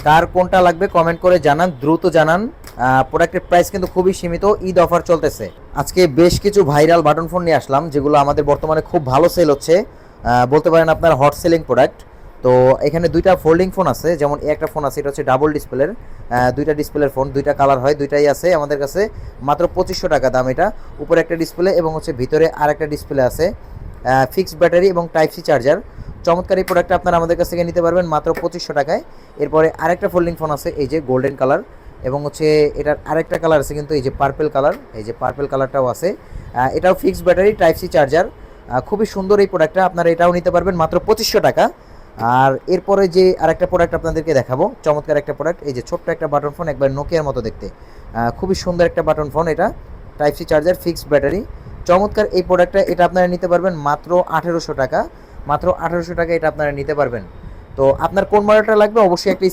কার কোনটা লাগবে কমেন্ট করে জানান, দ্রুত জানান। প্রোডাক্টের প্রাইস কিন্তু খুবই সীমিত, ঈদ অফার চলতেছে। আজকে বেশ কিছু ভাইরাল বাটন ফোন নিয়ে আসলাম যেগুলো আমাদের বর্তমানে খুব ভালো সেল হচ্ছে, বলতে পারেন আপনার হট সেলিং প্রোডাক্ট। তো এখানে দুইটা ফোল্ডিং ফোন আছে, যেমন একটা ফোন আছে, এটা হচ্ছে ডাবল ডিসপ্লের, দুইটা ডিসপ্লের ফোন, দুইটা কালার হয়, দুইটাই আছে আমাদের কাছে। মাত্র 2500 টাকা দাম এটা। উপরে একটা ডিসপ্লে এবং হচ্ছে ভিতরে আর একটা ডিসপ্লে আছে, ফিক্সড ব্যাটারি এবং টাইপ সি চার্জার। চমৎকার এই প্রোডাক্টটা আপনারা আমাদের কাছ থেকে নিতে পারবেন মাত্র 2500 টাকায়। এরপরে আরেকটা ফোল্ডিং ফোন আছে, এই যে গোল্ডেন কালার, এবং হচ্ছে এটার আরেকটা কালার আছে কিন্তু, এই যে পার্পেল কালার, এই যে পার্পেল কালারটাও আছে। এটাও fixed battery, type C charger. খুবই সুন্দর এই প্রোডাক্টটা, আপনারা এটাও নিতে পারবেন মাত্র 2500 টাকা। আর এরপরে যে আরেকটা প্রোডাক্ট আপনাদেরকে দেখাবো, চমৎকার একটা প্রোডাক্ট, এই যে ছোট্ট একটা বাটন ফোন, একবার নোকিয়ার মতো দেখতে, খুবই সুন্দর একটা বাটন ফোন। এটা type C charger, fixed battery, চমৎকার এই প্রোডাক্টটা। এটা আপনারা নিতে পারবেন মাত্র 1800 টাকা। মাত্র 1800 টাকা এটা আপনারা নিতে পারবেন। তো আপনার কোন মডেলটা লাগবে অবশ্যই একটা